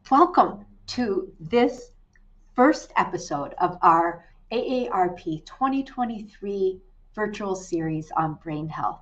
Welcome to this first episode of our AARP 2023 virtual series on brain health.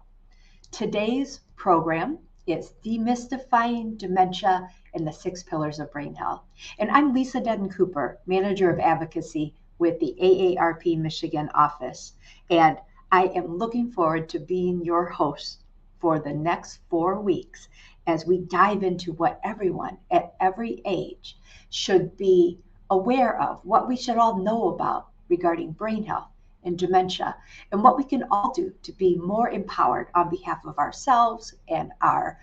Today's program is Demystifying Dementia and the Six Pillars of Brain Health. And I'm Lisa Dedden Cooper, Manager of Advocacy with the AARP Michigan office. And I am looking forward to being your host for the next 4 weeks as we dive into what everyone at every age should be aware of, what we should all know about regarding brain health and dementia, and what we can all do to be more empowered on behalf of ourselves and our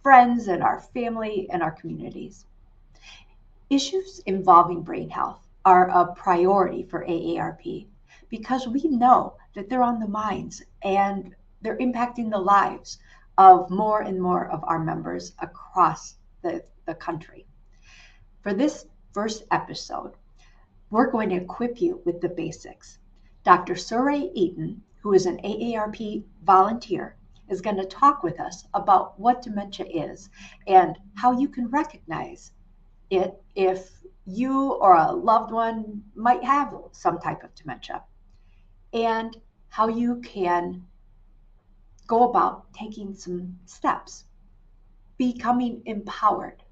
friends and our family and our communities. Issues involving brain health are a priority for AARP because we know that they're on the minds and they're impacting the lives of more and more of our members across the country. For this first episode, we're going to equip you with the basics. Dr. Surrey Eaton, who is an AARP volunteer, is going to talk with us about what dementia is and how you can recognize it if you or a loved one might have some type of dementia, and how you can go about taking some steps, becoming empowered.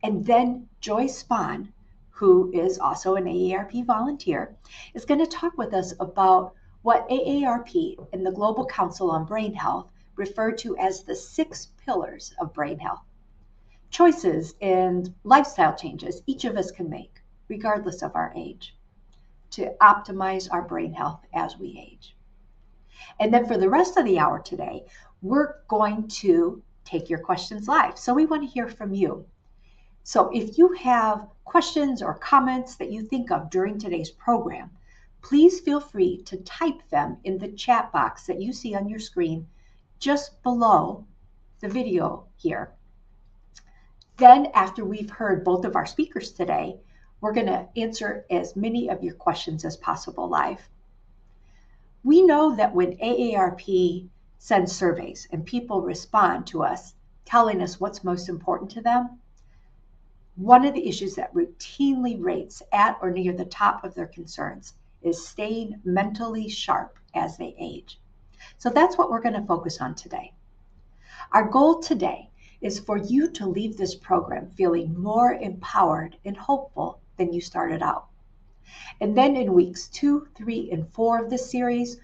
And then Joy Spahn, who is also an AARP volunteer, is going to talk with us about what AARP and the Global Council on Brain Health refer to as the 6 pillars of brain health. Choices and lifestyle changes each of us can make, regardless of our age, to optimize our brain health as we age. And then for the rest of the hour today, we're going to take your questions live. So we want to hear from you. So if you have questions or comments that you think of during today's program, please feel free to type them in the chat box that you see on your screen just below the video here. Then after we've heard both of our speakers today, we're going to answer as many of your questions as possible live. We know that when AARP sends surveys and people respond to us telling us what's most important to them, one of the issues that routinely rates at or near the top of their concerns is staying mentally sharp as they age. So that's what we're going to focus on today. Our goal today is for you to leave this program feeling more empowered and hopeful than you started out. And then in weeks 2, 3, and 4 of this series,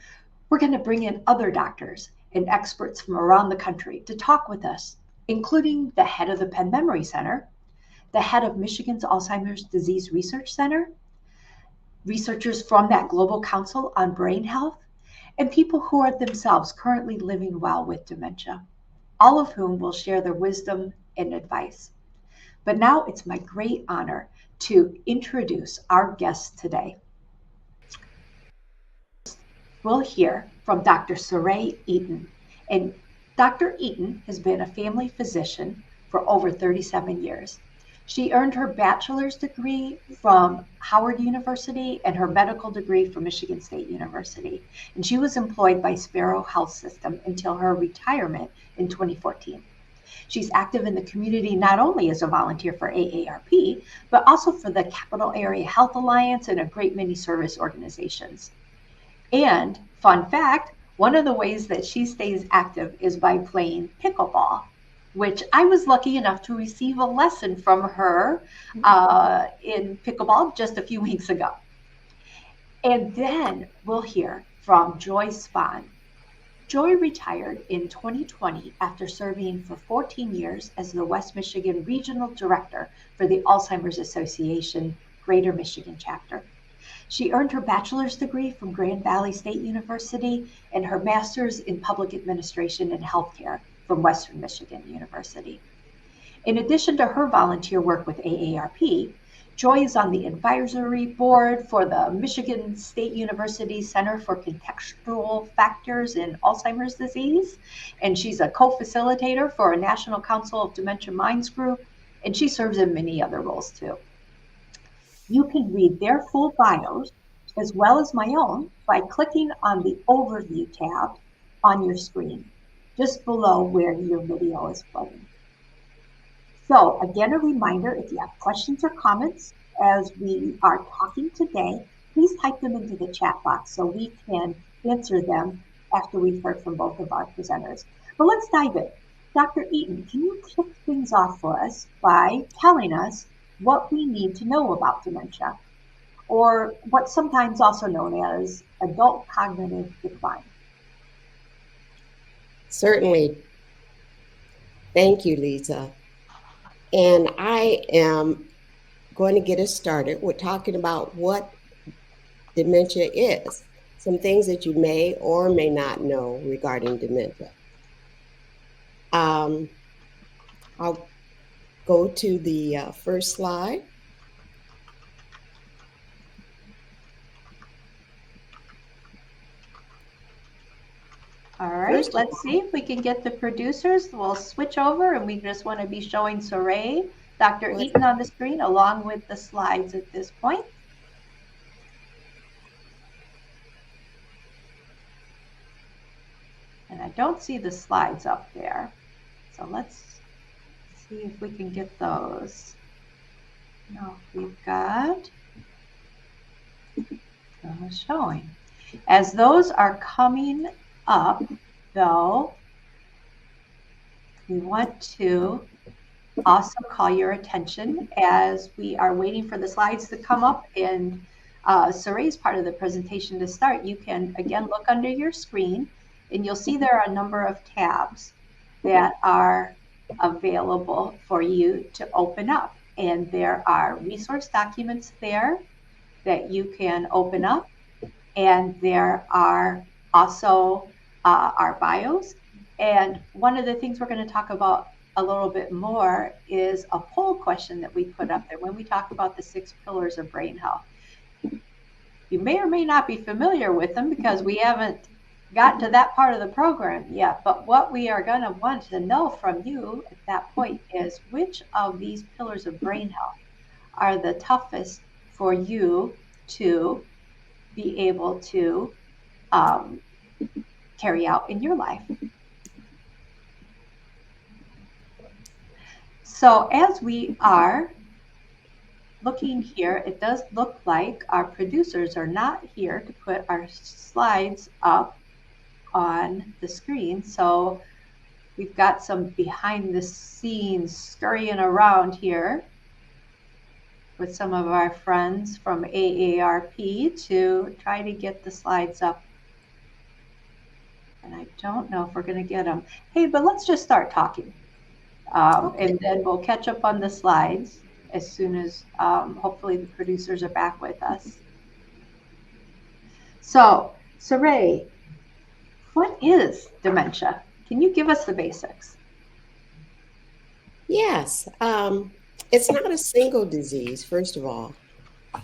we're going to bring in other doctors and experts from around the country to talk with us, including the head of the Penn Memory Center, the head of Michigan's Alzheimer's Disease Research Center, researchers from that Global Council on Brain Health, and people who are themselves currently living well with dementia, all of whom will share their wisdom and advice. But now it's my great honor to introduce our guest today. We'll hear from Dr. Surrey Eaton. And Dr. Eaton has been a family physician for over 37 years. She earned her bachelor's degree from Howard University and her medical degree from Michigan State University. And she was employed by Sparrow Health System until her retirement in 2014. She's active in the community not only as a volunteer for AARP, but also for the Capital Area Health Alliance and a great many service organizations. And fun fact, one of the ways that she stays active is by playing pickleball, which I was lucky enough to receive a lesson from her in pickleball just a few weeks ago. And then we'll hear from Joy Spahn. Joy retired in 2020 after serving for 14 years as the West Michigan Regional Director for the Alzheimer's Association Greater Michigan Chapter. She earned her bachelor's degree from Grand Valley State University and her master's in Public Administration and Healthcare from Western Michigan University. In addition to her volunteer work with AARP, Joy is on the advisory board for the Michigan State University Center for Contextual Factors in Alzheimer's Disease, and she's a co-facilitator for a National Council of Dementia Minds group, and she serves in many other roles too. You can read their full bios, as well as my own, by clicking on the Overview tab on your screen, just below where your video is playing. So, again, a reminder, if you have questions or comments as we are talking today, please type them into the chat box so we can answer them after we've heard from both of our presenters. But let's dive in. Dr. Eaton, can you kick things off for us by telling us what we need to know about dementia, or what's sometimes also known as adult cognitive decline? Certainly. Thank you, Lisa. And I am going to get us started with talking about what dementia is, some things that you may or may not know regarding dementia. Um, I'll go to the first slide. All right, First of let's see if we can get the producers. We'll switch over and we just want to be showing Saray, Dr. all, Eaton on the screen along with the slides at this point. And I don't see the slides up there. So let's see if we can get those. No, we've got those showing. As those are coming up, though, we want to also call your attention as we are waiting for the slides to come up and Saray's part of the presentation to start. You can again look under your screen and you'll see there are a number of tabs that are available for you to open up. And there are resource documents there that you can open up. And there are also our bios. And one of the things we're going to talk about a little bit more is a poll question that we put up there when we talk about the 6 pillars of brain health. You may or may not be familiar with them because we haven't gotten to that part of the program yet, but what we are going to want to know from you at that point is which of these pillars of brain health are the toughest for you to be able to carry out in your life. So as we are looking here, it does look like our producers are not here to put our slides up on the screen. So we've got some behind the scenes scurrying around here with some of our friends from AARP to try to get the slides up. And I don't know if we're going to get them. Hey, but let's just start talking. okay. And then we'll catch up on the slides as soon as hopefully the producers are back with us. So, Saray, what is dementia? Can you give us the basics? Yes, it's not a single disease, first of all.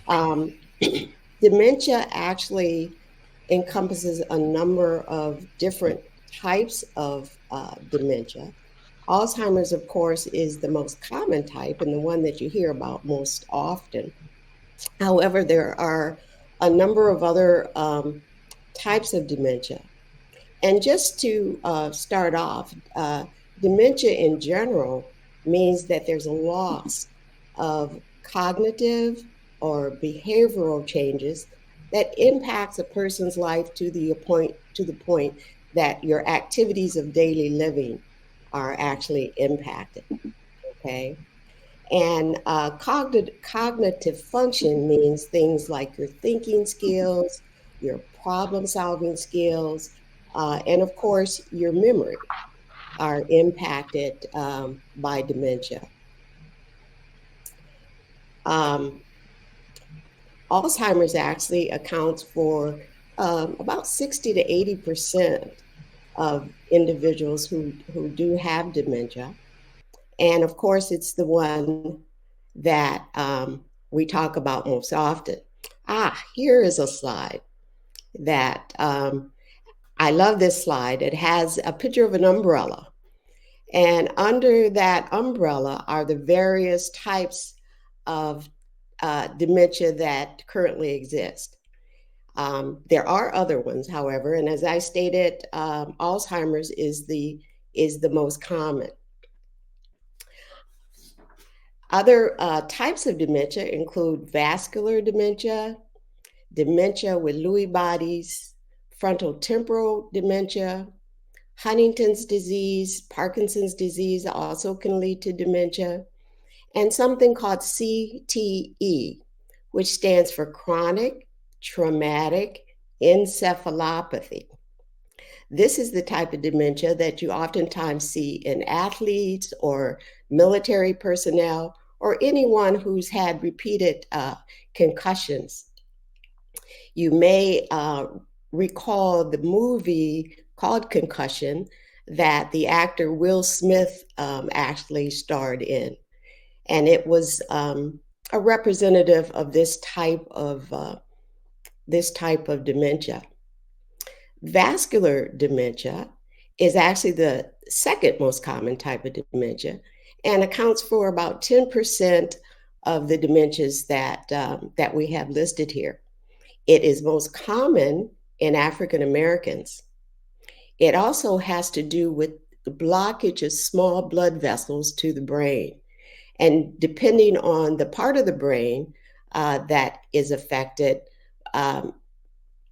Um, Dementia actually encompasses a number of different types of dementia. Alzheimer's, of course, is the most common type and the one that you hear about most often. However, there are a number of other types of dementia. And just to start off, dementia in general means that there's a loss of cognitive or behavioral changes that impacts a person's life to the point that your activities of daily living are actually impacted. Okay. And cognitive function means things like your thinking skills, your problem solving skills, and of course, your memory are impacted by dementia. Um, Alzheimer's actually accounts for about 60 to 80% of individuals who do have dementia. And of course, it's the one that we talk about most often. Here is a slide that I love this slide. It has a picture of an umbrella. And under that umbrella are the various types of dementia that currently exist. There are other ones, however, and as I stated, Alzheimer's is the most common. Other types of dementia include vascular dementia, dementia with Lewy bodies, frontotemporal dementia, Huntington's disease, Parkinson's disease also can lead to dementia, and something called CTE, which stands for chronic traumatic encephalopathy. This is the type of dementia that you oftentimes see in athletes or military personnel or anyone who's had repeated concussions. You may recall the movie called Concussion that the actor Will Smith actually starred in. And it was a representative of this type of dementia. Vascular dementia is actually the second most common type of dementia and accounts for about 10% of the dementias that we have listed here. It is most common in African Americans. It also has to do with the blockage of small blood vessels to the brain. And depending on the part of the brain that is affected, it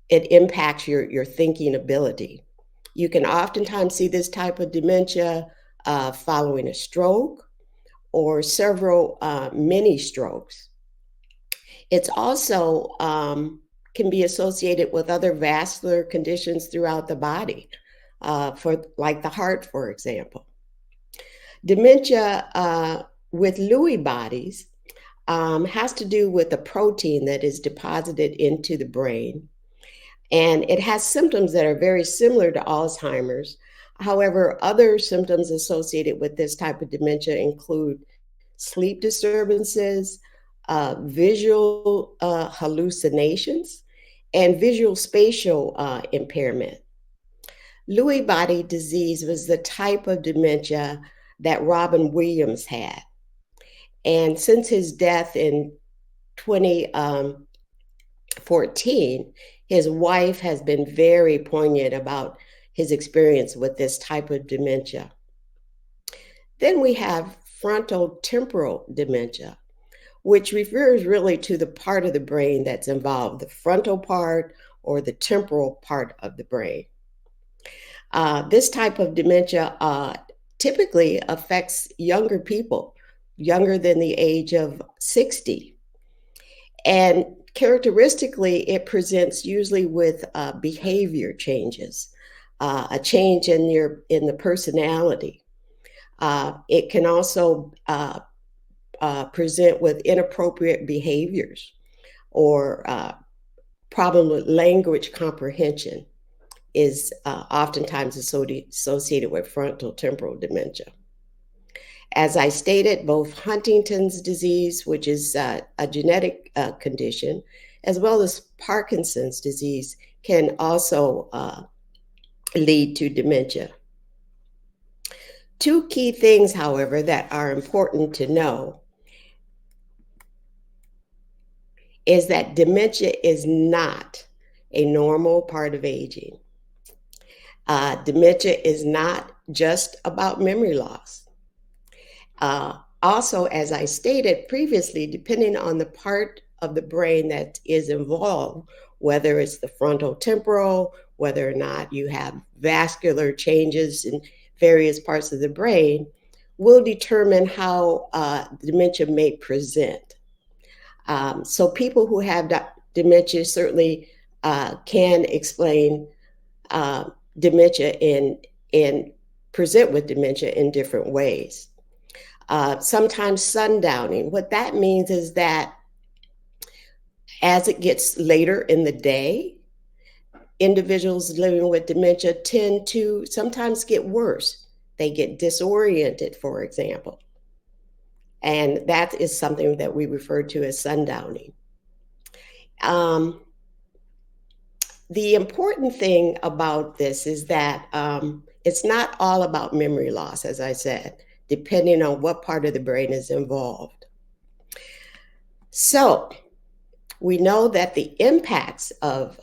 impacts your thinking ability. You can oftentimes see this type of dementia following a stroke or several mini strokes. It's also can be associated with other vascular conditions throughout the body, for like the heart, for example. Dementia with Lewy bodies has to do with a protein that is deposited into the brain. And it has symptoms that are very similar to Alzheimer's. However, other symptoms associated with this type of dementia include sleep disturbances, visual hallucinations, and visual spatial impairment. Lewy body disease was the type of dementia that Robin Williams had. And since his death in 2014, his wife has been very poignant about his experience with this type of dementia. Then we have frontotemporal dementia, which refers really to the part of the brain that's involved, the frontal part or the temporal part of the brain. This type of dementia typically affects younger people, younger than the age of 60. And characteristically, it presents usually with behavior changes, a change in the personality. It can also present with inappropriate behaviors or problem with language comprehension is oftentimes associated with frontotemporal dementia. As I stated, both Huntington's disease, which is a genetic condition, as well as Parkinson's disease, can also lead to dementia. Two key things, however, that are important to know is that dementia is not a normal part of aging. Dementia is not just about memory loss. Also, as I stated previously, depending on the part of the brain that is involved, whether it's the frontal temporal, whether or not you have vascular changes in various parts of the brain, will determine how dementia may present. So people who have dementia certainly can explain dementia and present with dementia in different ways. Sometimes sundowning. What that means is that as it gets later in the day, individuals living with dementia tend to sometimes get worse. They get disoriented, for example. And that is something that we refer to as sundowning. The important thing about this is that it's not all about memory loss, as I said, depending on what part of the brain is involved. So we know that the impacts of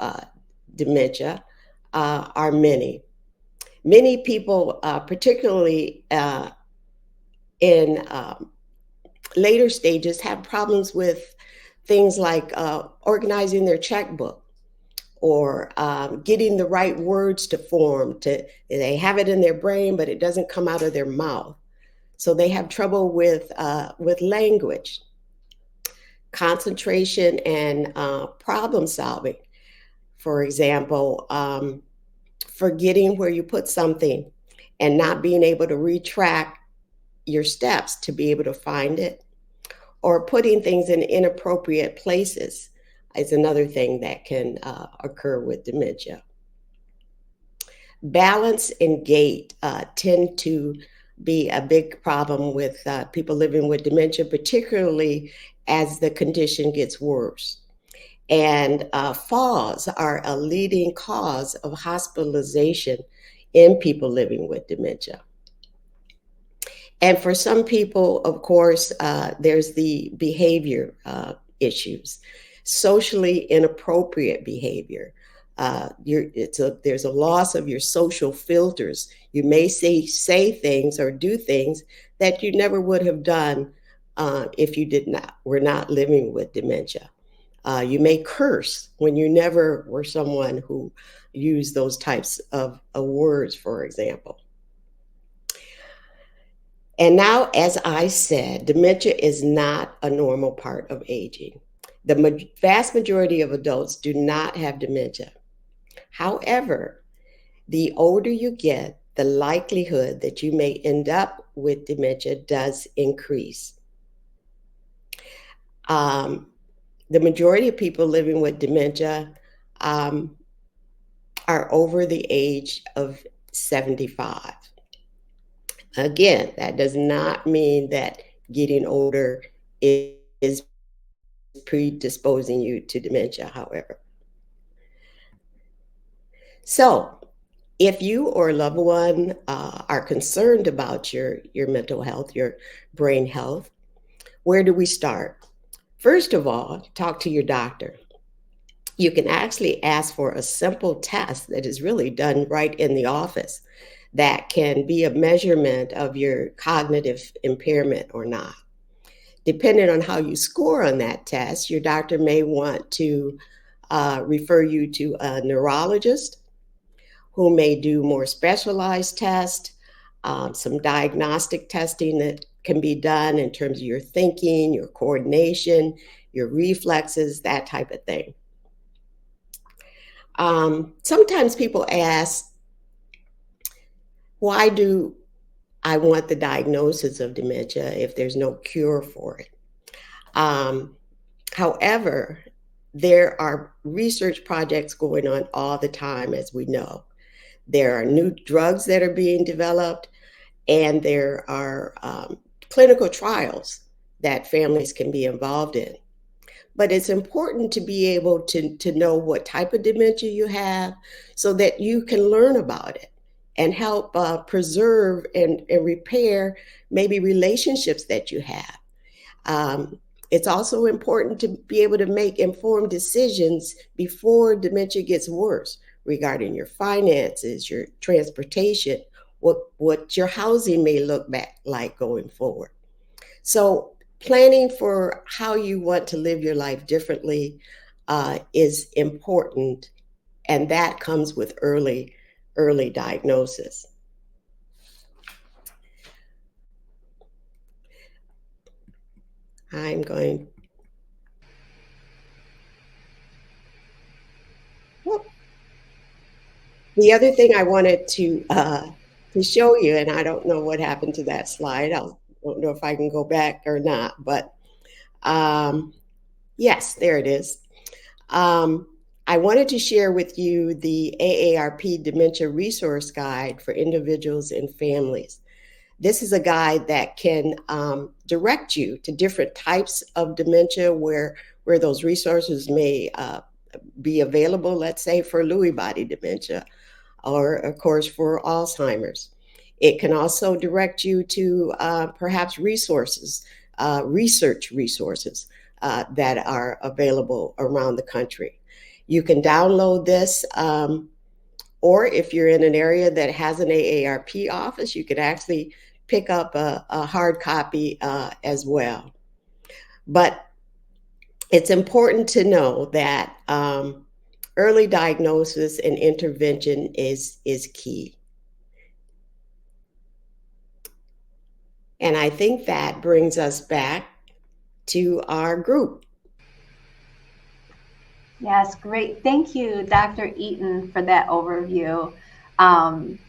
dementia are many. Many people, particularly in later stages have problems with things like organizing their checkbook or getting the right words to form. They have it in their brain, but it doesn't come out of their mouth. So they have trouble with language, concentration, and problem solving. For example, forgetting where you put something and not being able to retrack your steps to be able to find it, or putting things in inappropriate places is another thing that can occur with dementia. Balance and gait tend to be a big problem with people living with dementia, particularly as the condition gets worse. And falls are a leading cause of hospitalization in people living with dementia. And for some people, of course, there's the behavior issues, socially inappropriate behavior. There's a loss of your social filters. You may say things or do things that you never would have done if you were not living with dementia. You may curse when you never were someone who used those types of words, for example. And now, as I said, dementia is not a normal part of aging. The vast majority of adults do not have dementia. However, the older you get, the likelihood that you may end up with dementia does increase. The majority of people living with dementia are over the age of 75. Again, that does not mean that getting older is predisposing you to dementia, however. So, if you or a loved one are concerned about your mental health, your brain health, where do we start? First of all, talk to your doctor. You can actually ask for a simple test that is really done right in the office that can be a measurement of your cognitive impairment or not. Depending on how you score on that test, your doctor may want to refer you to a neurologist who may do more specialized tests, some diagnostic testing that can be done in terms of your thinking, your coordination, your reflexes, that type of thing. Sometimes people ask, why do I want the diagnosis of dementia if there's no cure for it? However, there are research projects going on all the time, as we know. There are new drugs that are being developed, and there are clinical trials that families can be involved in. But it's important to be able to know what type of dementia you have so that you can learn about it and help preserve and repair maybe relationships that you have. It's also important to be able to make informed decisions before dementia gets worse regarding your finances, your transportation, what your housing may look back like going forward. So planning for how you want to live your life differently is important, and that comes with early diagnosis. I'm going. Whoop. The other thing I wanted to show you, and I don't know what happened to that slide. I don't know if I can go back or not, but yes, there it is. I wanted to share with you the AARP Dementia Resource Guide for individuals and families. This is a guide that can direct you to different types of dementia where those resources may be available, let's say for Lewy body dementia, or of course for Alzheimer's. It can also direct you to perhaps resources, research resources that are available around the country. You can download this, or if you're in an area that has an AARP office, you can actually pick up a hard copy as well. But it's important to know that early diagnosis and intervention is key. And I think that brings us back to our group. Yes, great. Thank you, Dr. Eaton, for that overview. And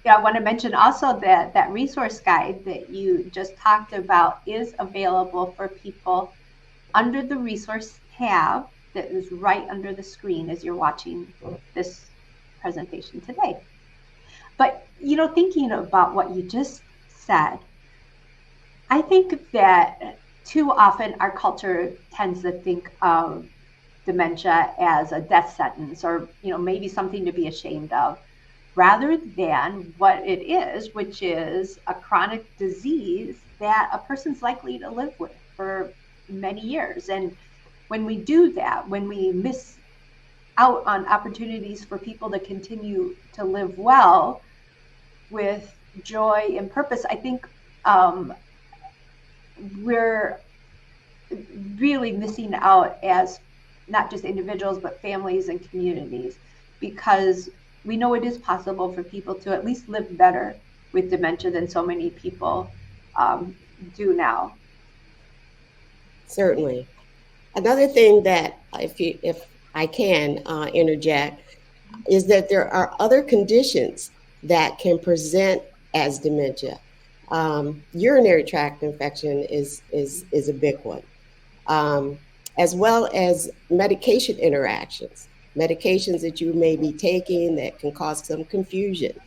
I want to mention also that that resource guide that you just talked about is available for people under the resource tab that is right under the screen as you're watching this presentation today. But, you know, thinking about what you just said, I think that too often our culture tends to think of dementia as a death sentence or, you know, maybe something to be ashamed of, rather than what it is, which is a chronic disease that a person's likely to live with for many years. And when we do that, when we miss out on opportunities for people to continue to live well with joy and purpose, I think we're really missing out as not just individuals, but families and communities, because we know it is possible for people to at least live better with dementia than so many people do now. Certainly. Another thing that, if I can interject, is that there are other conditions that can present as dementia. Urinary tract infection is a big one, as well as medication interactions, medications that you may be taking that can cause some confusion.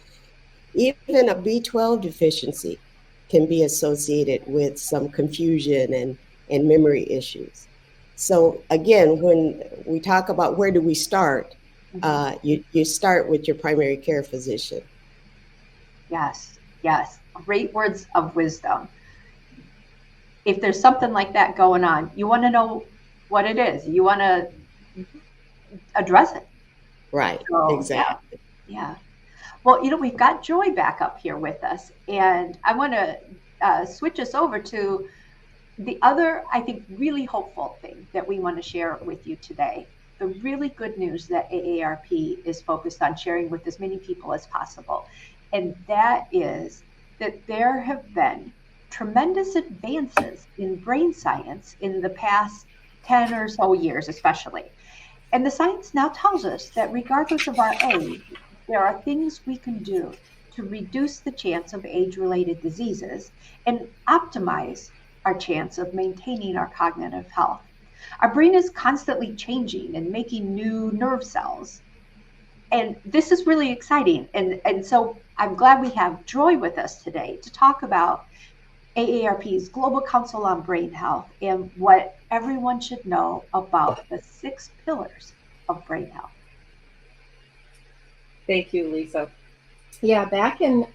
Even a B12 deficiency can be associated with some confusion and memory issues. So again, when we talk about where do we start, you start with your primary care physician. Yes, yes, great words of wisdom. If there's something like that going on, you want to know what it is. You want to address it. Right, So, exactly. yeah. Well, you know, we've got Joy back up here with us, and I want to switch us over to the other, I think, really hopeful thing that we want to share with you today. The really good news that AARP is focused on sharing with as many people as possible. And that is that there have been tremendous advances in brain science in the past 10 or so years, especially. And the science now tells us that regardless of our age, there are things we can do to reduce the chance of age related diseases and optimize our chance of maintaining our cognitive health. Our brain is constantly changing and making new nerve cells. And this is really exciting. And so I'm glad we have Joy with us today to talk about AARP's Global Council on Brain Health and what everyone should know about the 6 pillars of brain health. Thank you, Lisa. Yeah, back in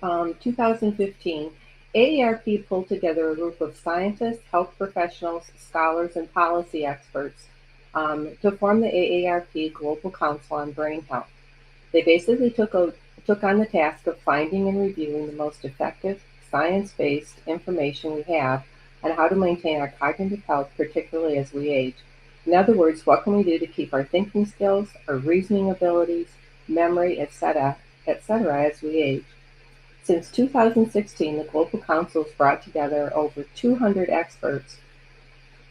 2015, AARP pulled together a group of scientists, health professionals, scholars, and policy experts to form the AARP Global Council on Brain Health. They basically took on the task of finding and reviewing the most effective, science-based information we have on how to maintain our cognitive health, particularly as we age. In other words, what can we do to keep our thinking skills, our reasoning abilities, memory, etc., as we age? Since 2016, the Global Council has brought together over 200 experts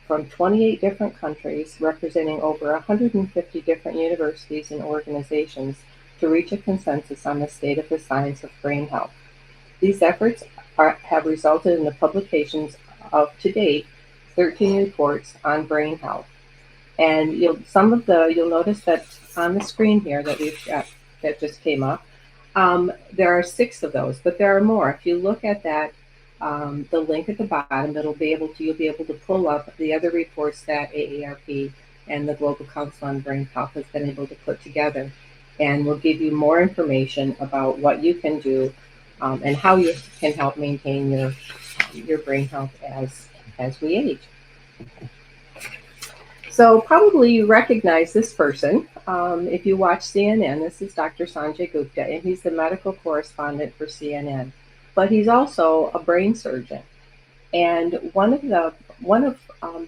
from 28 different countries, representing over 150 different universities and organizations, to reach a consensus on the state of the science of brain health. These efforts have resulted in the publications of, to date, 13 reports on brain health. And you'll notice that on the screen here that we've got, that just came up, there are 6 of those, but there are more. If you look at that, the link at the bottom, you'll be able to pull up the other reports that AARP and the Global Council on Brain Health has been able to put together, and will give you more information about what you can do and how you can help maintain your brain health as we age. So probably you recognize this person if you watch CNN. This is Dr. Sanjay Gupta, and he's the medical correspondent for CNN. But he's also a brain surgeon. And one of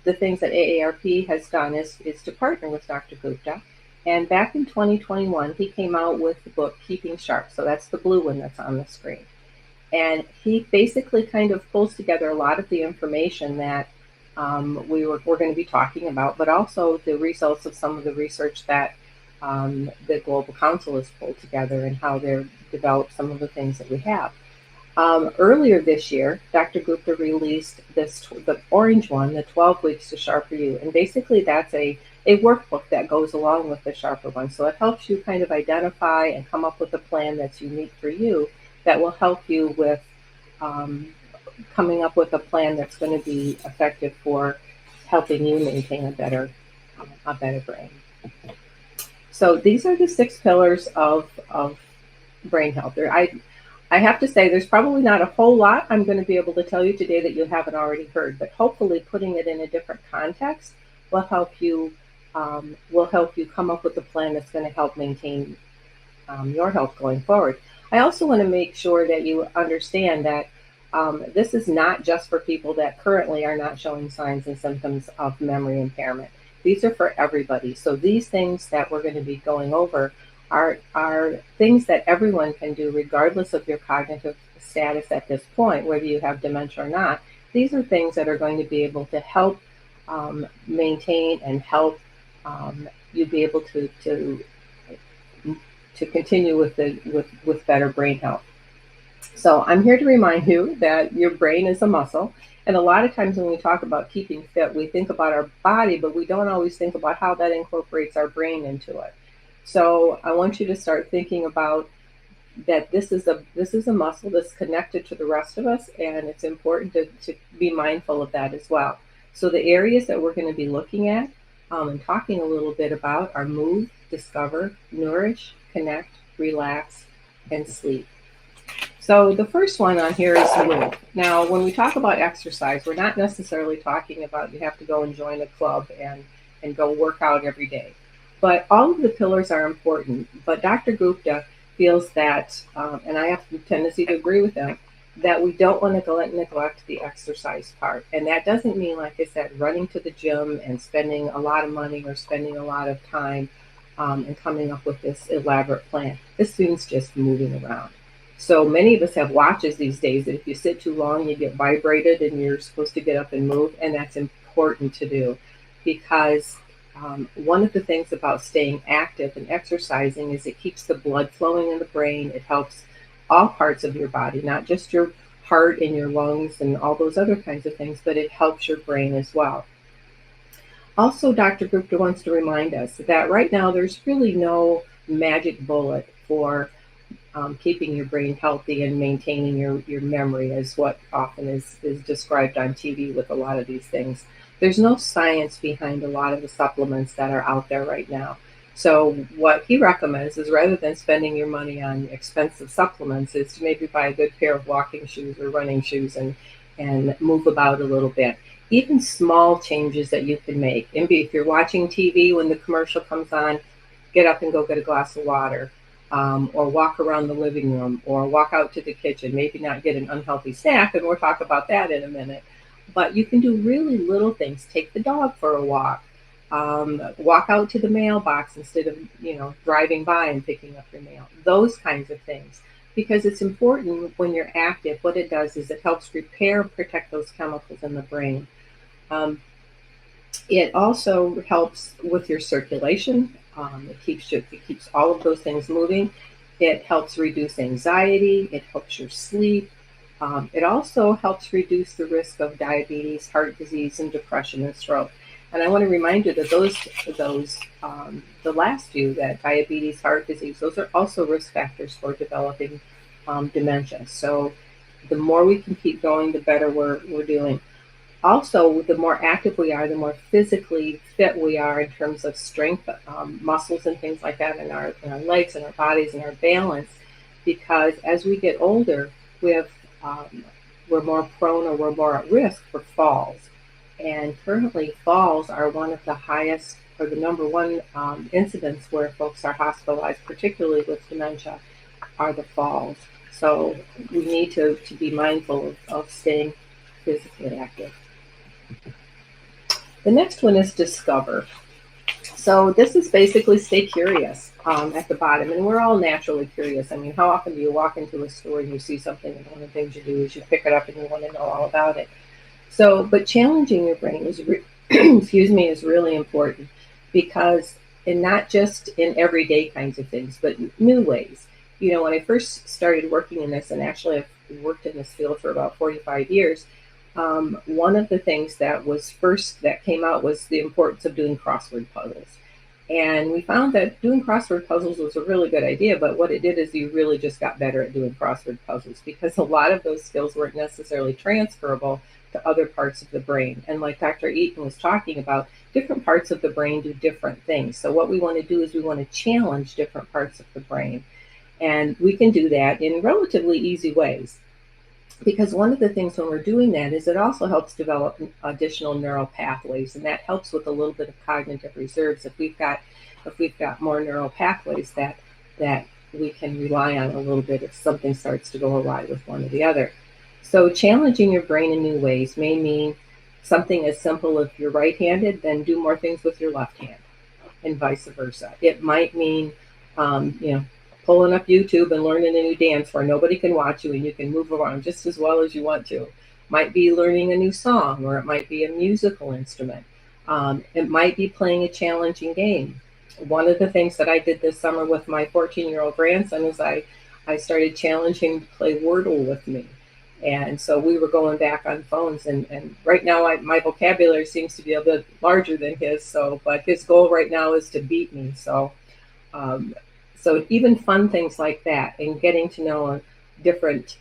the things that AARP has done is to partner with Dr. Gupta. And back in 2021, he came out with the book Keeping Sharp. So that's the blue one that's on the screen. And he basically kind of pulls together a lot of the information that we're going to be talking about, but also the results of some of the research that the Global Council has pulled together and how they've developed some of the things that we have. Earlier this year, Dr. Gupta released the orange one, the 12 Weeks to Sharper You. And basically that's a workbook that goes along with the Sharper one. So it helps you kind of identify and come up with a plan that's unique for you that will help you with coming up with a plan that's going to be effective for helping you maintain a better brain. So these are the 6 pillars of brain health. I have to say there's probably not a whole lot I'm going to be able to tell you today that you haven't already heard, but hopefully putting it in a different context will help you come up with a plan that's going to help maintain your health going forward. I also want to make sure that you understand that this is not just for people that currently are not showing signs and symptoms of memory impairment. These are for everybody. So these things that we're going to be going over are things that everyone can do regardless of your cognitive status at this point, whether you have dementia or not. These are things that are going to be able to help maintain and help you be able to continue with better brain health. So I'm here to remind you that your brain is a muscle. And a lot of times when we talk about keeping fit, we think about our body, but we don't always think about how that incorporates our brain into it. So I want you to start thinking about that this is a muscle that's connected to the rest of us, and it's important to be mindful of that as well. So the areas that we're going to be looking at and talking a little bit about are move, discover, nourish, connect, relax, and sleep. So the first one on here is move. Now, when we talk about exercise, we're not necessarily talking about you have to go and join a club and go work out every day. But all of the pillars are important. But Dr. Gupta feels that, and I have a tendency to agree with him, that we don't want to neglect the exercise part. And that doesn't mean, like I said, running to the gym and spending a lot of money or spending a lot of time and coming up with this elaborate plan. This means just moving around. So many of us have watches these days that if you sit too long, you get vibrated and you're supposed to get up and move. And that's important to do because one of the things about staying active and exercising is it keeps the blood flowing in the brain. It helps all parts of your body, not just your heart and your lungs and all those other kinds of things, but it helps your brain as well. Also, Dr. Gupta wants to remind us that right now there's really no magic bullet for keeping your brain healthy and maintaining your memory, as what often is described on TV with a lot of these things. There's no science behind a lot of the supplements that are out there right now. So what he recommends is rather than spending your money on expensive supplements is to maybe buy a good pair of walking shoes or running shoes and move about a little bit. Even small changes that you can make. And if you're watching TV, when the commercial comes on, get up and go get a glass of water. Or walk around the living room, or walk out to the kitchen, maybe not get an unhealthy snack, and we'll talk about that in a minute. But you can do really little things. Take the dog for a walk. Walk out to the mailbox instead of, driving by and picking up your mail. Those kinds of things. Because it's important when you're active, what it does is it helps repair and protect those chemicals in the brain. It also helps with your circulation. It keeps all of those things moving. It helps reduce anxiety. It helps your sleep. It also helps reduce the risk of diabetes, heart disease, and depression and stroke. And I want to remind you that the last few, that diabetes, heart disease, those are also risk factors for developing dementia. So the more we can keep going, the better we're doing. Also, the more active we are, the more physically fit we are in terms of strength, muscles and things like that in our legs and our bodies and our balance. Because as we get older, we're more prone or we're more at risk for falls. And currently, falls are one of the highest, or the number one incidents where folks are hospitalized, particularly with dementia, are the falls. So we need to be mindful of staying physically active. The next one is discover. So this is basically stay curious at the bottom. And we're all naturally curious. I mean, how often do you walk into a store and you see something and one of the things you do is you pick it up and you want to know all about it. So, but challenging your brain is, excuse me, is really important because, and not just in everyday kinds of things, but new ways. You know, when I first started working in this, and actually I've worked in this field for about 45 years, one of the things that was first that came out was the importance of doing crossword puzzles. And we found that doing crossword puzzles was a really good idea, but what it did is you really just got better at doing crossword puzzles because a lot of those skills weren't necessarily transferable to other parts of the brain. And like Dr. Eaton was talking about, different parts of the brain do different things. So what we want to do is we want to challenge different parts of the brain. And we can do that in relatively easy ways. Because one of the things when we're doing that is it also helps develop additional neural pathways, and that helps with a little bit of cognitive reserves. If we've got more neural pathways that we can rely on a little bit if something starts to go awry with one or the other. So challenging your brain in new ways may mean something as simple if you're right-handed, then do more things with your left hand, and vice versa. It might mean, pulling up YouTube and learning a new dance where nobody can watch you and you can move around just as well as you want to. Might be learning a new song, or it might be a musical instrument. It might be playing a challenging game. One of the things that I did this summer with my 14-year-old grandson is I started challenging him to play Wordle with me. And so we were going back on phones, and right now my vocabulary seems to be a bit larger than his. But his goal right now is to beat me. So even fun things like that, and getting to know different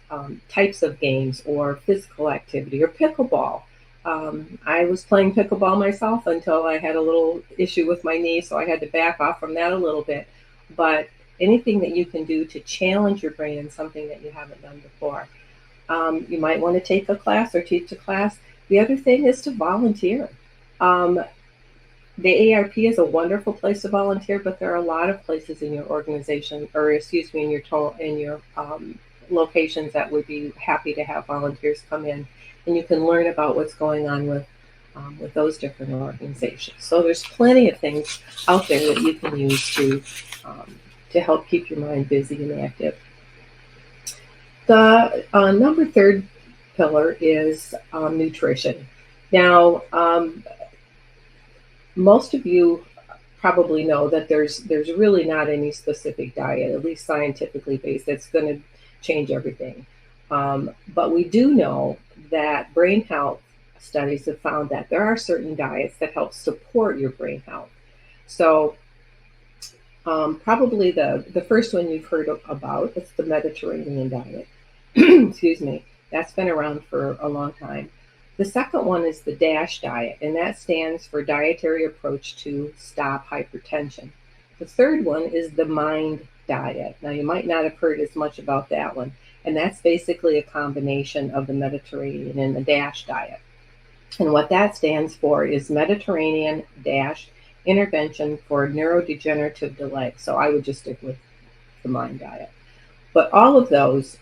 types of games or physical activity or pickleball. I was playing pickleball myself until I had a little issue with my knee, so I had to back off from that a little bit. But anything that you can do to challenge your brain in something that you haven't done before. You might want to take a class or teach a class. The other thing is to volunteer. The AARP is a wonderful place to volunteer, but there are a lot of places in your organization, in your locations that would be happy to have volunteers come in, and you can learn about what's going on with those different organizations. So there's plenty of things out there that you can use to help keep your mind busy and active. The number third pillar is nutrition. Now, most of you probably know that there's really not any specific diet, at least scientifically based, that's going to change everything. But we do know that brain health studies have found that there are certain diets that help support your brain health. So probably the first one you've heard about is the Mediterranean diet. Excuse me. That's been around for a long time. The second one is the DASH diet, and that stands for Dietary Approach to Stop Hypertension. The third one is the MIND diet. Now, you might not have heard as much about that one, and that's basically a combination of the Mediterranean and the DASH diet. And what that stands for is Mediterranean Dash Intervention for Neurodegenerative Delay. So I would just stick with the MIND diet. But all of those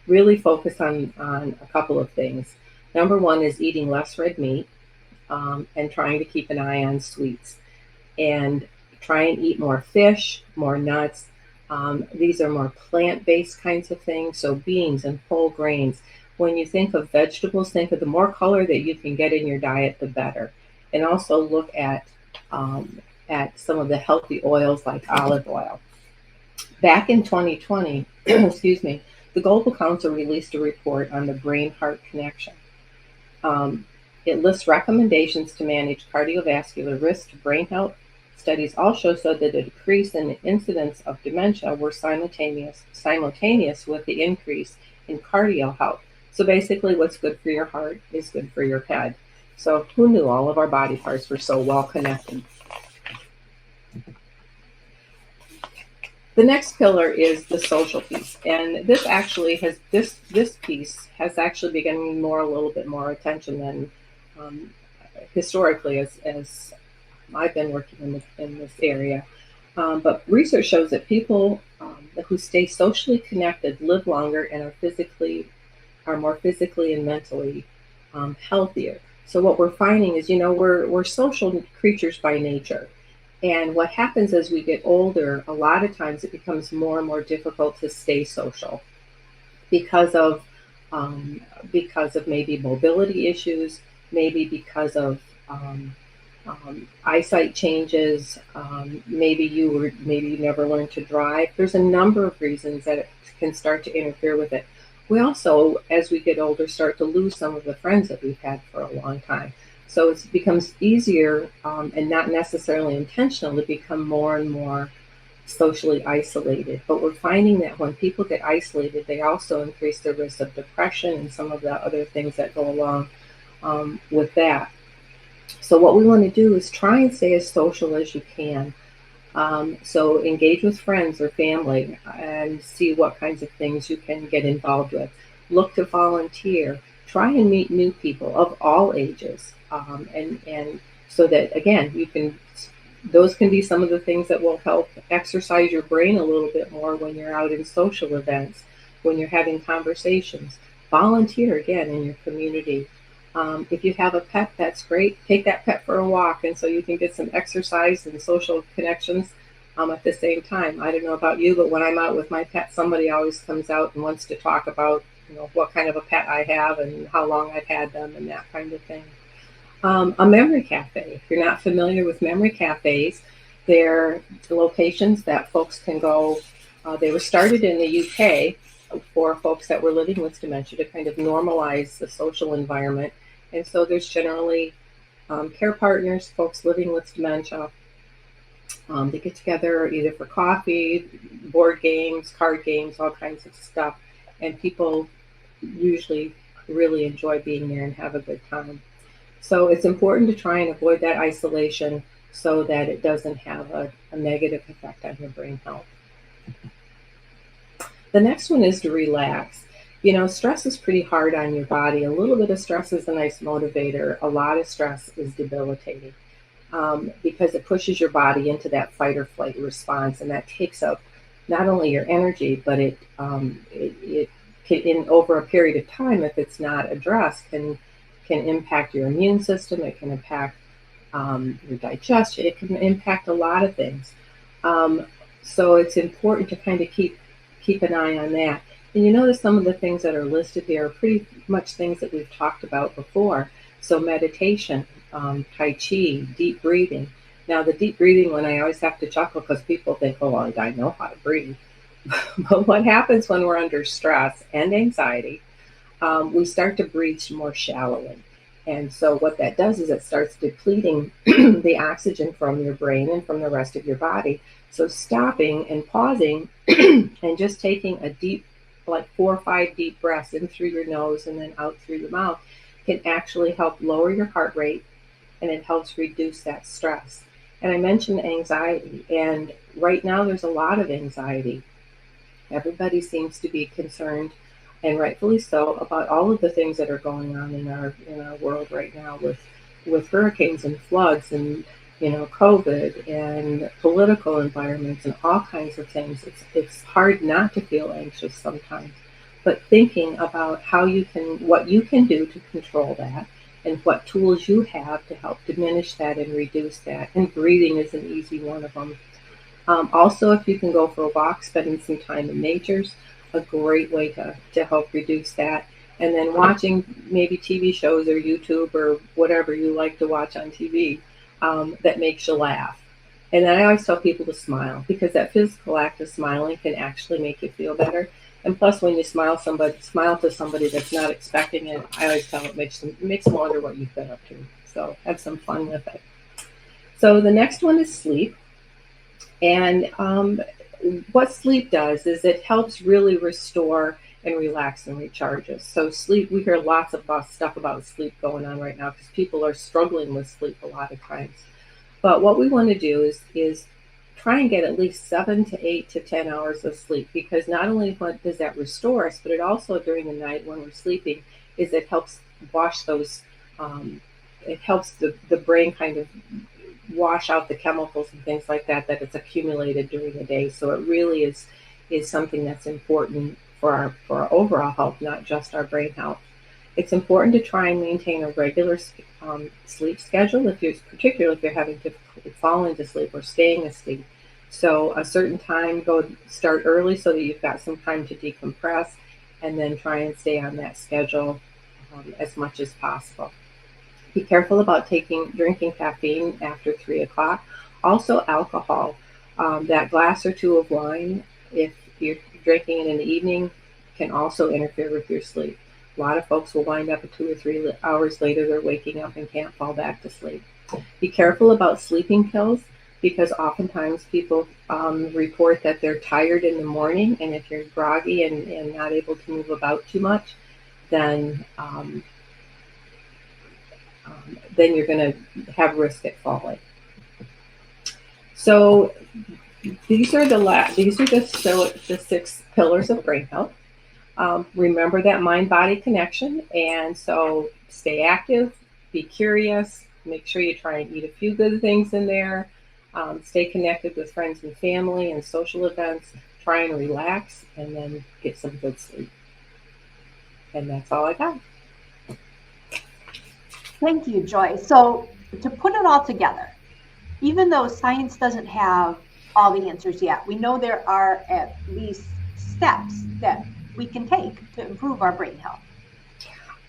really focus on a couple of things. Number one is eating less red meat and trying to keep an eye on sweets. And try and eat more fish, more nuts. These are more plant-based kinds of things, so beans and whole grains. When you think of vegetables, think of the more color that you can get in your diet, the better. And also look at some of the healthy oils like olive oil. Back in 2020, excuse me, the Global Council released a report on the brain-heart connection. It lists recommendations to manage cardiovascular risk to brain health. Studies also showed that a decrease in the incidence of dementia were simultaneous with the increase in cardio health. So basically, what's good for your heart is good for your head. So who knew all of our body parts were so well connected? The next pillar is the social piece, and this actually has this piece has actually been getting a little bit more attention than historically as I've been working in this area. But research shows that people who stay socially connected live longer and are more physically and mentally healthier. So what we're finding is, we're social creatures by nature. And what happens as we get older, a lot of times it becomes more and more difficult to stay social because of um, maybe mobility issues, maybe because of eyesight changes. Maybe you never learned to drive. There's a number of reasons that it can start to interfere with it. We also, as we get older, start to lose some of the friends that we've had for a long time. So it becomes easier, and not necessarily intentional, to become more and more socially isolated. But we're finding that when people get isolated, they also increase their risk of depression and some of the other things that go along with that. So what we want to do is try and stay as social as you can. So engage with friends or family and see what kinds of things you can get involved with. Look to volunteer. Try and meet new people of all ages, and so that, again, you can. Those can be some of the things that will help exercise your brain a little bit more when you're out in social events, when you're having conversations. Volunteer again in your community. If you have a pet, that's great. Take that pet for a walk, and so you can get some exercise and social connections at the same time. I don't know about you, but when I'm out with my pet, somebody always comes out and wants to talk about, what kind of a pet I have and how long I've had them and that kind of thing. A memory cafe. If you're not familiar with memory cafes, they're locations that folks can go. They were started in the UK for folks that were living with dementia to kind of normalize the social environment. And so there's generally care partners, folks living with dementia. They get together either for coffee, board games, card games, all kinds of stuff. And people usually really enjoy being there and have a good time. So it's important to try and avoid that isolation so that it doesn't have a negative effect on your brain health. The next one is to relax. Stress is pretty hard on your body. A little bit of stress is a nice motivator. A lot of stress is debilitating because it pushes your body into that fight or flight response, and that takes up not only your energy, but it can, in over a period of time, if it's not addressed, can impact your immune system. It can impact your digestion. It can impact a lot of things. So it's important to kind of keep an eye on that. And you notice some of the things that are listed here are pretty much things that we've talked about before. So meditation, Tai Chi, deep breathing. Now the deep breathing one, I always have to chuckle because people think, oh, well, I know how to breathe. But what happens when we're under stress and anxiety, we start to breathe more shallowly. And so what that does is it starts depleting the oxygen from your brain and from the rest of your body. So stopping and pausing and just taking a deep, like 4 or 5 deep breaths in through your nose and then out through your mouth can actually help lower your heart rate, and it helps reduce that stress. And I mentioned anxiety, and right now there's a lot of anxiety. Everybody seems to be concerned, and rightfully so, about all of the things that are going on in our world right now with hurricanes and floods and COVID and political environments and all kinds of things. It's hard not to feel anxious sometimes, but thinking about what you can do to control that and what tools you have to help diminish that and reduce that. And breathing is an easy one of them. Also, if you can go for a walk, spending some time in nature's a great way to help reduce that. And then watching maybe TV shows or YouTube or whatever you like to watch on TV that makes you laugh. And then I always tell people to smile, because that physical act of smiling can actually make you feel better. And plus, when you smile to somebody that's not expecting it, I always tell it makes them wonder what you've been up to. So have some fun with it. So the next one is sleep. And what sleep does is it helps really restore and relax and recharge us. So sleep, we hear lots of stuff about sleep going on right now because people are struggling with sleep a lot of times. But what we want to do is try and get at least 7 to 8 to 10 hours of sleep, because not only does that restore us, but it also, during the night when we're sleeping, is it helps wash those, it helps the brain kind of wash out the chemicals and things like that it's accumulated during the day. So it really is something that's important for our overall health, not just our brain health. It's important to try and maintain a regular sleep schedule, particularly if you're having difficulty falling to sleep or staying asleep. So a certain time, start early so that you've got some time to decompress, and then try and stay on that schedule as much as possible. Be careful about drinking caffeine after 3 o'clock. Also, alcohol. That glass or two of wine, if you're drinking it in the evening, can also interfere with your sleep. A lot of folks will wind up 2 or 3 hours later, they're waking up and can't fall back to sleep. Be careful about sleeping pills, because oftentimes people report that they're tired in the morning, and if you're groggy and not able to move about too much, then you're going to have risk at falling. So these are the 6 pillars of brain health. Remember that mind-body connection, and so stay active, be curious, make sure you try and eat a few good things in there, stay connected with friends and family and social events, try and relax, and then get some good sleep. And that's all I got. Thank you, Joy. So to put it all together, even though science doesn't have all the answers yet, we know there are at least steps that we can take to improve our brain health.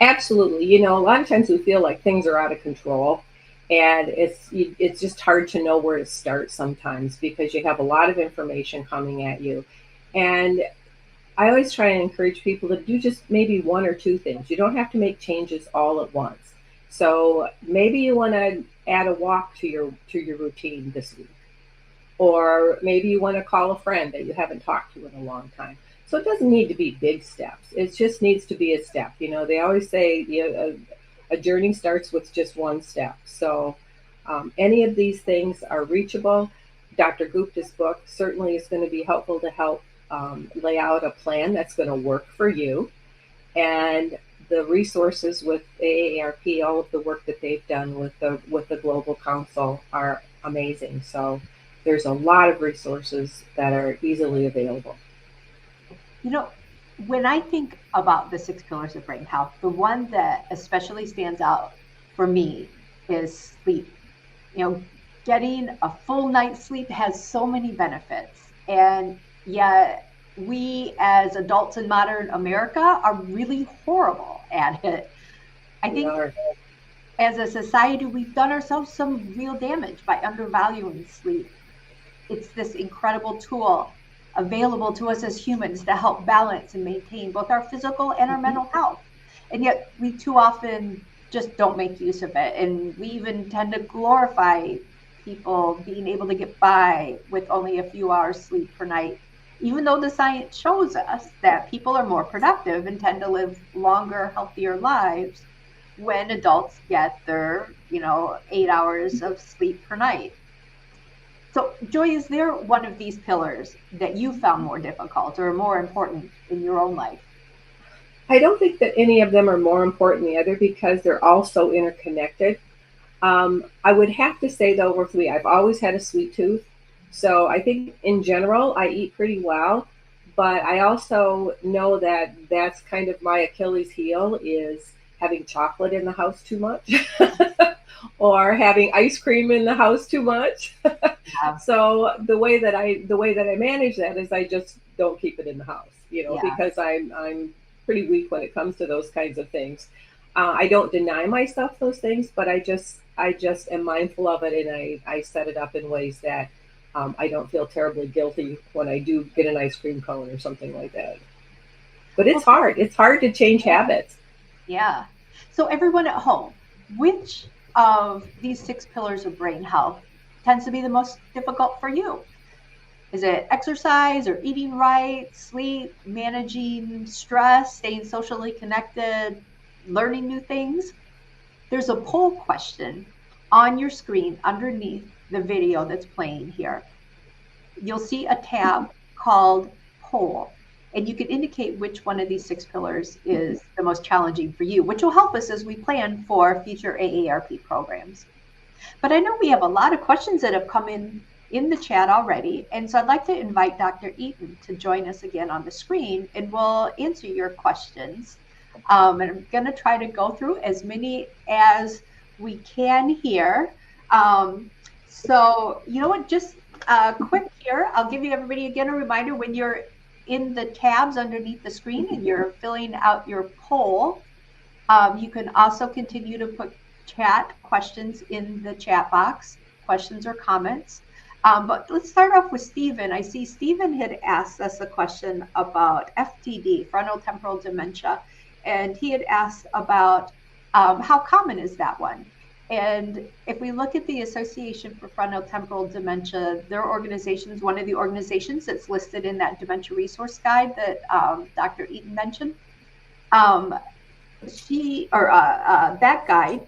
Absolutely. A lot of times we feel like things are out of control, and it's just hard to know where to start sometimes because you have a lot of information coming at you. And I always try and encourage people to do just maybe 1 or 2 things. You don't have to make changes all at once. So maybe you want to add a walk to your routine this week, or maybe you want to call a friend that you haven't talked to in a long time. So it doesn't need to be big steps. It just needs to be a step. They always say a journey starts with just 1 step. So any of these things are reachable. Dr. Gupta's book certainly is going to be helpful to help lay out a plan that's going to work for you. And the resources with AARP, all of the work that they've done with the Global Council are amazing. So there's a lot of resources that are easily available. When I think about the 6 pillars of brain health, the one that especially stands out for me is sleep. Getting a full night's sleep has so many benefits, and yet we as adults in modern America are really horrible at it. I think as a society, we've done ourselves some real damage by undervaluing sleep. It's this incredible tool available to us as humans to help balance and maintain both our physical and our mental health. And yet we too often just don't make use of it. And we even tend to glorify people being able to get by with only a few hours sleep per night, even though the science shows us that people are more productive and tend to live longer, healthier lives when adults get their 8 hours of sleep per night. So, Joy, is there one of these pillars that you found more difficult or more important in your own life? I don't think that any of them are more important than the other because they're all so interconnected. I would have to say, though, for me, I've always had a sweet tooth. So I think in general, I eat pretty well. But I also know that that's kind of my Achilles heel is having chocolate in the house too much. Or having ice cream in the house too much. Yeah. So the way that I manage that is I just don't keep it in the house, because I'm pretty weak when it comes to those kinds of things. I don't deny myself those things, but I just am mindful of it, and I set it up in ways that I don't feel terribly guilty when I do get an ice cream cone or something like that. But it's hard. It's hard to change habits. Yeah. So everyone at home, which of these 6 pillars of brain health tends to be the most difficult for you? Is it exercise or eating right, sleep, managing stress, staying socially connected, learning new things? There's a poll question on your screen underneath the video that's playing here. You'll see a tab called poll, and you can indicate which one of these 6 pillars is the most challenging for you, which will help us as we plan for future AARP programs. But I know we have a lot of questions that have come in the chat already, and so I'd like to invite Dr. Eaton to join us again on the screen, and we'll answer your questions. And I'm going to try to go through as many as we can here. So, you know what, just quick here, I'll give you everybody again a reminder when you're in the tabs underneath the screen and you're filling out your poll. You can also continue to put chat questions in the chat box, questions or comments. But let's start off with Stephen. I see Stephen had asked us a question about FTD, frontotemporal dementia, and he had asked about how common is that one? And if we look at the Association for Frontotemporal Dementia, their organization is one of the organizations that's listed in that dementia resource guide that Dr. Eaton mentioned. That guide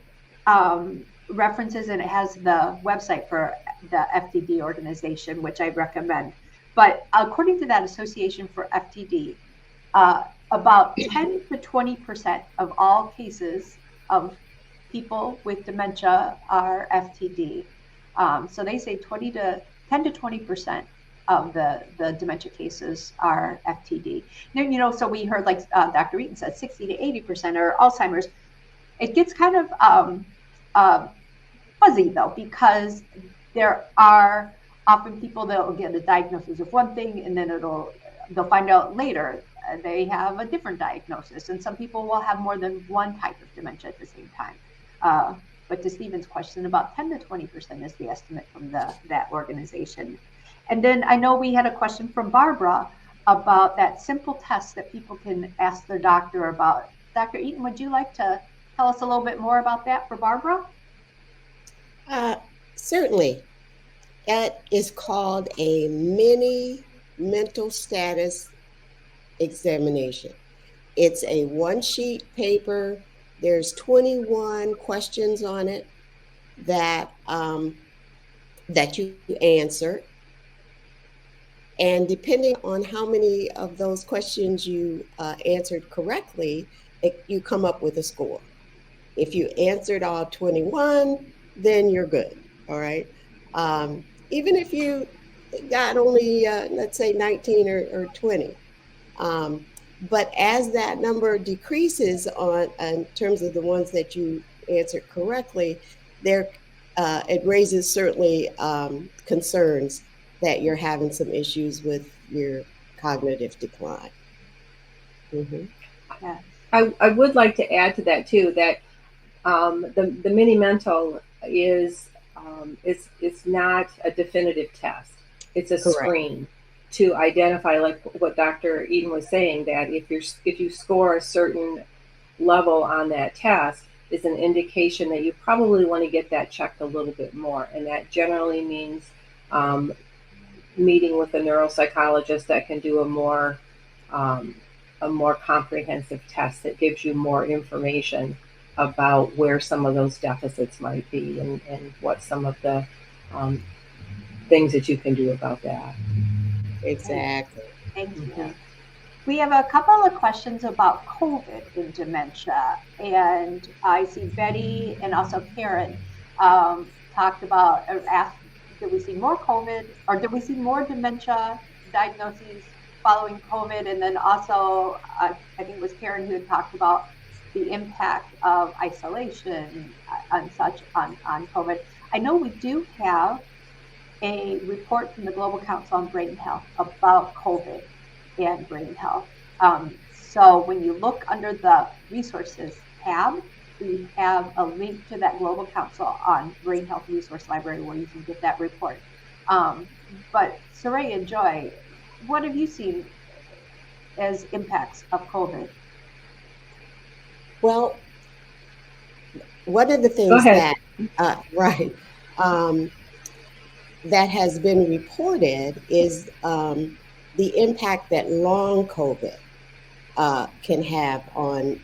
references, and it has the website for the FTD organization, which I recommend. But according to that Association for FTD, about 10 to 20% of all cases of people with dementia are FTD. So they say 10 to 20% of the dementia cases are FTD. Then, you know, so we heard, like Dr. Eaton said, 60 to 80% are Alzheimer's. It gets kind of fuzzy though, because there are often people that will get a diagnosis of one thing and then they'll find out later they have a different diagnosis. And some people will have more than one type of dementia at the same time. But to Stephen's question, about 10 to 20% is the estimate from that organization. And then I know we had a question from Barbara about that simple test that people can ask their doctor about. Dr. Eaton, would you like to tell us a little bit more about that for Barbara? Certainly. That is called a mini mental status examination. It's a one-sheet paper. There's 21 questions on it that you answer. And depending on how many of those questions you answered correctly, you come up with a score. If you answered all 21, then you're good, all right? Even if you got only, let's say 19 or 20. But as that number decreases in terms of the ones that you answered correctly, it raises certainly concerns that you're having some issues with your cognitive decline. Mm-hmm. Yeah. I would like to add to that too, that the mini mental is it's not a definitive test. It's a Correct. screen to identify, like what Dr. Eden was saying, that if you score a certain level on that test, is an indication that you probably want to get that checked a little bit more, and that generally means meeting with a neuropsychologist that can do a more comprehensive test that gives you more information about where some of those deficits might be and what some of the things that you can do about that. Exactly. Thank you. Mm-hmm. We have a couple of questions about COVID in dementia, and I see Betty and also Karen talked about or asked, did we see more COVID or did we see more dementia diagnoses following COVID? And then also, I think it was Karen who had talked about the impact of isolation and such on COVID. I know we do have a report from the Global Council on Brain Health about COVID and brain health. So when you look under the resources tab, we have a link to that Global Council on Brain Health Resource Library where you can get that report. But Saray and Joy, what have you seen as impacts of COVID? Well, one of the things that that has been reported is the impact that long COVID can have on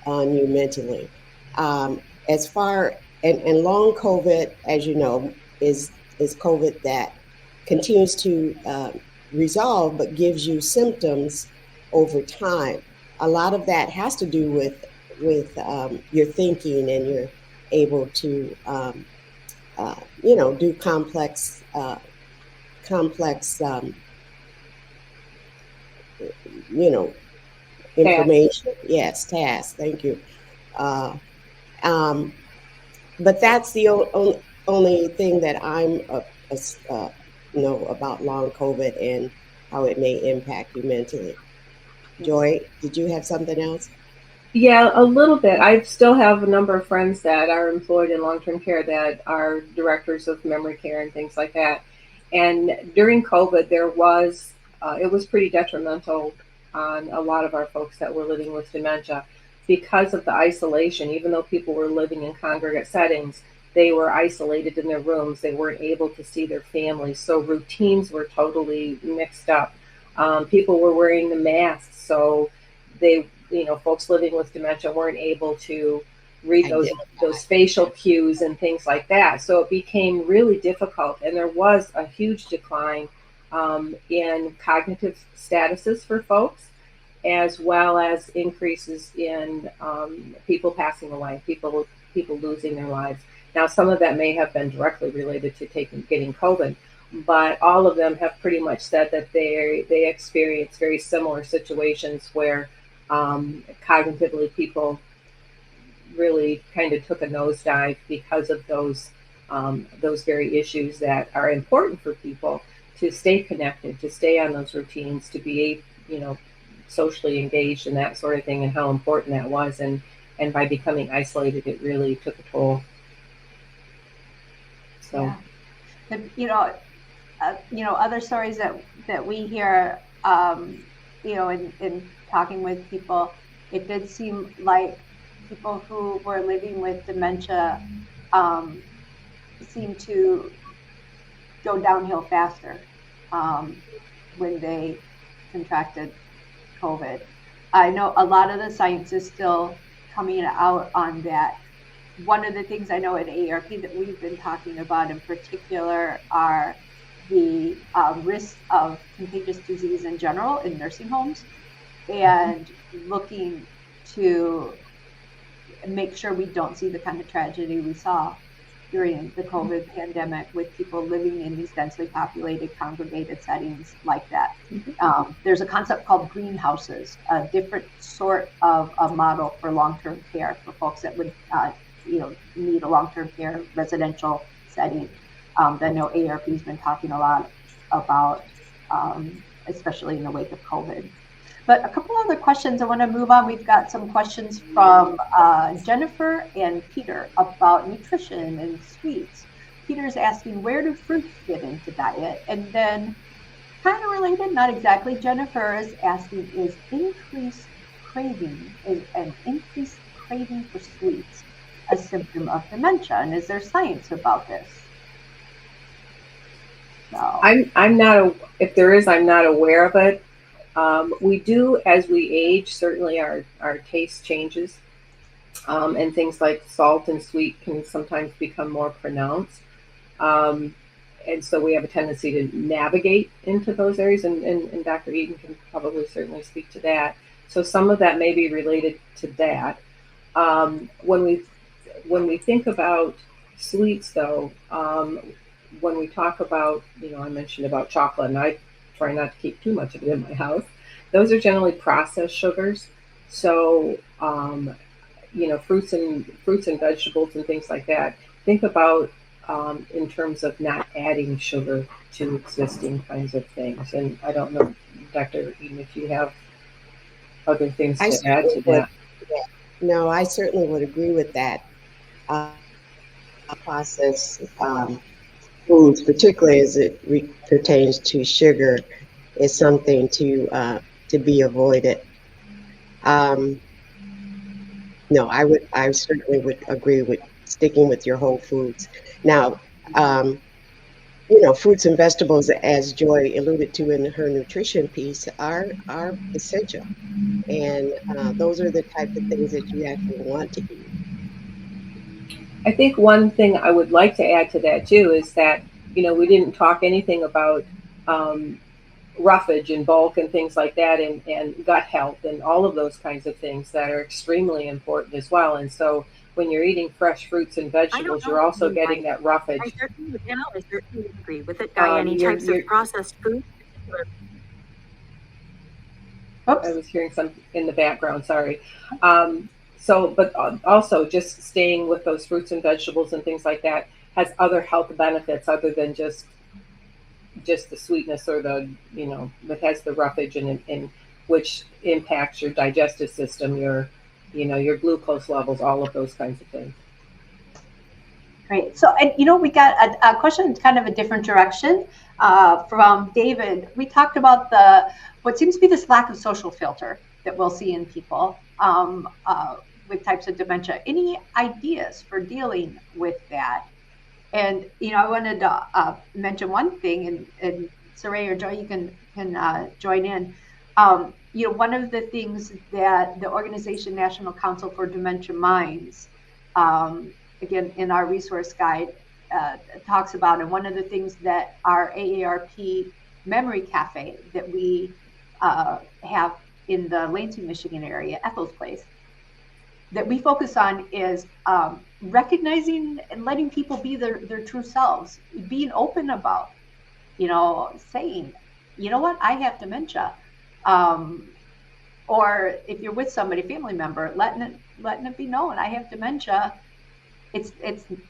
you mentally. As far and long COVID, as you know, is COVID that continues to resolve but gives you symptoms over time. A lot of that has to do with your thinking, and you're able to do complex information. Yes, tasks. Thank you. Uh, um, but that's the only thing that I'm know about long COVID and how it may impact you mentally. Joy, did you have something else? Yeah, a little bit. I still have a number of friends that are employed in long-term care that are directors of memory care and things like that. And during COVID, it was pretty detrimental on a lot of our folks that were living with dementia because of the isolation. Even though people were living in congregate settings, they were isolated in their rooms. They weren't able to see their families. So routines were totally mixed up. People were wearing the masks, so folks living with dementia weren't able to read those facial cues and things like that. So it became really difficult, and there was a huge decline in cognitive statuses for folks, as well as increases in people passing away, people losing their lives. Now, some of that may have been directly related to getting COVID, but all of them have pretty much said that they experience very similar situations where cognitively people really kind of took a nosedive because of those very issues that are important for people to stay connected, to stay on those routines, to be socially engaged and that sort of thing, and how important that was. And by becoming isolated, it really took a toll. So, yeah. Other stories that we hear, in talking with people, it did seem like people who were living with dementia seemed to go downhill faster when they contracted COVID. I know a lot of the science is still coming out on that. One of the things I know at AARP that we've been talking about in particular are the risks of contagious disease in general in nursing homes, and looking to make sure we don't see the kind of tragedy we saw during the COVID pandemic with people living in these densely populated, congregated settings like that. There's a concept called greenhouses, a different sort of a model for long-term care for folks that would need a long-term care residential setting that I know AARP has been talking a lot about, especially in the wake of COVID. But a couple other questions I want to move on. We've got some questions from Jennifer and Peter about nutrition and sweets. Peter's asking, where do fruits fit into diet? And then, kind of related, not exactly, Jennifer is asking, is an increased craving for sweets a symptom of dementia? And is there science about this? So. I'm not, if there is, I'm not aware of it. We do, as we age, certainly our taste changes, and things like salt and sweet can sometimes become more pronounced. And so we have a tendency to navigate into those areas, and Dr. Eaton can probably certainly speak to that. So some of that may be related to that. When we think about sweets, though, when we talk about, I mentioned about chocolate, and I try not to keep too much of it in my house. Those are generally processed sugars. So, fruits and vegetables and things like that. Think about in terms of not adding sugar to existing kinds of things. And I don't know, Dr. Eden, if you have other things to add to that. No, I certainly would agree with that. Processed foods, particularly as it pertains to sugar, is something to be avoided. No, I certainly would agree with sticking with your whole foods. Now, fruits and vegetables, as Joy alluded to in her nutrition piece, are essential, and those are the type of things that you actually want to eat. I think one thing I would like to add to that too is that, we didn't talk anything about roughage and bulk and things like that, and gut health and all of those kinds of things that are extremely important as well. And so when you're eating fresh fruits and vegetables, you're also getting that roughage. I certainly agree with it. Any types of processed food? I was hearing some in the background, sorry. But also just staying with those fruits and vegetables and things like that has other health benefits other than just the sweetness or that has the roughage in which impacts your digestive system, your glucose levels, all of those kinds of things. Great. So, and we got a question, kind of a different direction from David. We talked about what seems to be this lack of social filter that we'll see in people with types of dementia. Any ideas for dealing with that? And I wanted to mention one thing, and Saray or Joy, you can join in. One of the things that the organization National Council for Dementia Minds, again, in our resource guide, talks about, and one of the things that our AARP Memory Cafe that we have in the Lansing, Michigan area, Ethel's Place, that we focus on is recognizing and letting people be their true selves, being open about, saying, you know what, I have dementia. Or if you're with somebody, family member, letting it be known, I have dementia. It's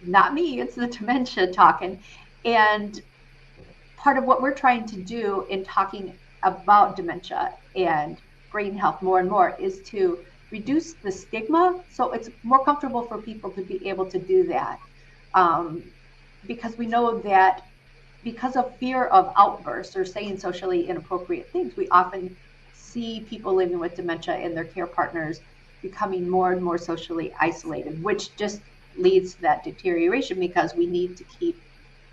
not me, it's the dementia talking. And part of what we're trying to do in talking about dementia and brain health more and more is to reduce the stigma, so it's more comfortable for people to be able to do that. Because we know that because of fear of outbursts or saying socially inappropriate things, we often see people living with dementia and their care partners becoming more and more socially isolated, which just leads to that deterioration, because we need to keep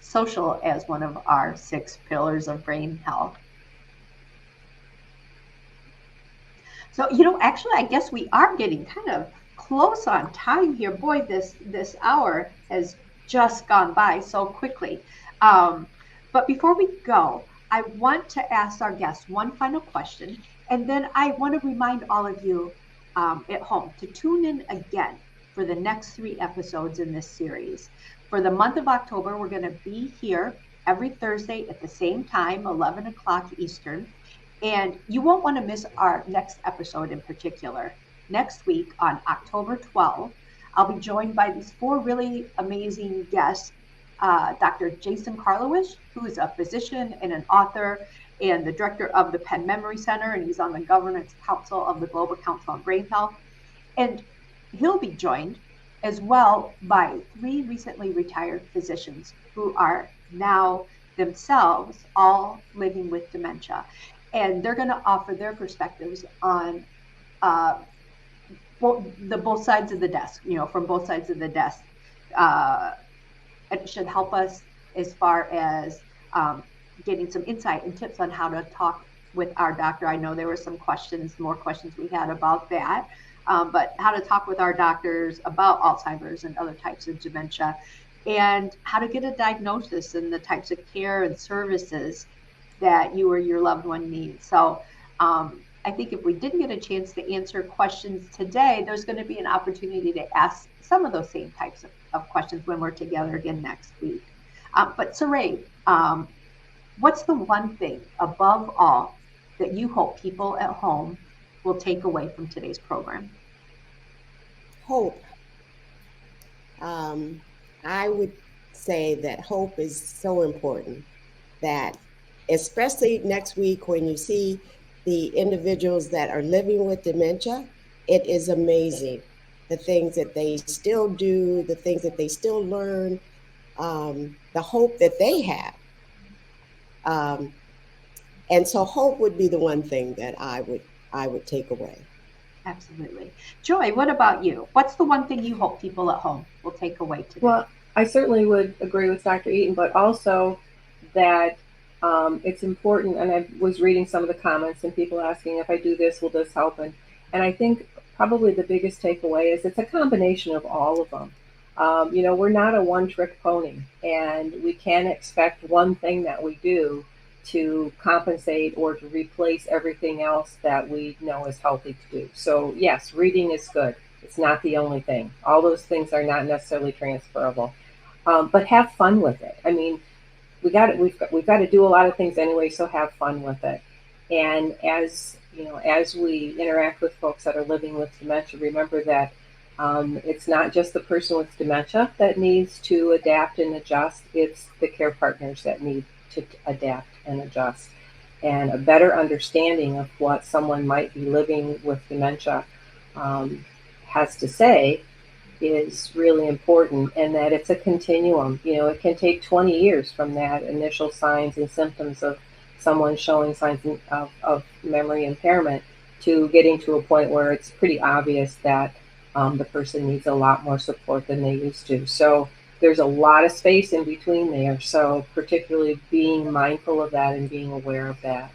social as one of our 6 pillars of brain health. So, actually, I guess we are getting kind of close on time here. Boy, this hour has just gone by so quickly. But before we go, I want to ask our guests one final question, and then I want to remind all of you at home to tune in again for the next 3 episodes in this series. For the month of October, we're going to be here every Thursday at the same time, 11 o'clock Eastern. And you won't want to miss our next episode in particular. Next week on October 12th, I'll be joined by these 4 really amazing guests. Dr. Jason Karlowicz, who is a physician and an author and the director of the Penn Memory Center, and he's on the Governance Council of the Global Council on Brain Health. And he'll be joined as well by 3 recently retired physicians who are now themselves all living with dementia. And they're going to offer their perspectives on both sides of the desk, from both sides of the desk. It should help us as far as getting some insight and tips on how to talk with our doctor. I know there were more questions we had about that, but how to talk with our doctors about Alzheimer's and other types of dementia, and how to get a diagnosis and the types of care and services that you or your loved one needs. So I think if we didn't get a chance to answer questions today, there's going to be an opportunity to ask some of those same types of questions when we're together again next week. But Saray, what's the one thing above all that you hope people at home will take away from today's program? Hope. I would say that hope is so important, that especially next week when you see the individuals that are living with dementia, it is amazing the things that they still do, the things that they still learn, the hope that they have. And so hope would be the one thing that I would take away. Absolutely. Joy, what about you? What's the one thing you hope people at home will take away today? Well, I certainly would agree with Dr. Eaton, but also that it's important, and I was reading some of the comments and people asking, if I do this, will this help? And I think probably the biggest takeaway is it's a combination of all of them. We're not a one-trick pony, and we can't expect one thing that we do to compensate or to replace everything else that we know is healthy to do. So yes, reading is good. It's not the only thing. All those things are not necessarily transferable, but have fun with it. I mean, we've got to do a lot of things anyway, so have fun with it. And as as we interact with folks that are living with dementia, remember that it's not just the person with dementia that needs to adapt and adjust, it's the care partners that need to adapt and adjust. And a better understanding of what someone might be living with dementia has to say is really important, and that it's a continuum. It can take 20 years from that initial signs and symptoms of someone showing signs of memory impairment to getting to a point where it's pretty obvious that the person needs a lot more support than they used to. So there's a lot of space in between there. So particularly being mindful of that and being aware of that.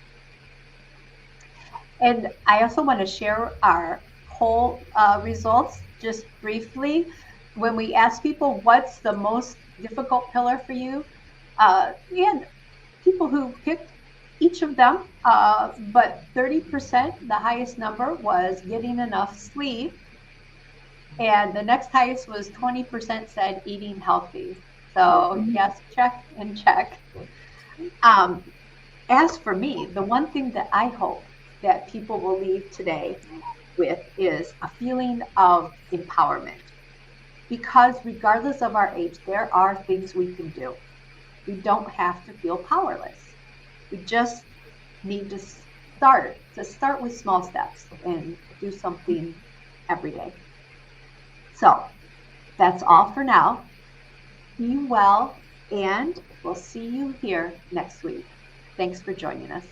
And I also want to share our poll results just briefly. When we asked people what's the most difficult pillar for you, we had people who picked each of them, but 30%, the highest number, was getting enough sleep. And the next highest was 20% said eating healthy. So yes, check and check. As for me, the one thing that I hope that people will leave today with is a feeling of empowerment. Because regardless of our age, there are things we can do. We don't have to feel powerless. We just need to start with small steps and do something every day. So that's all for now. Be well, and we'll see you here next week. Thanks for joining us.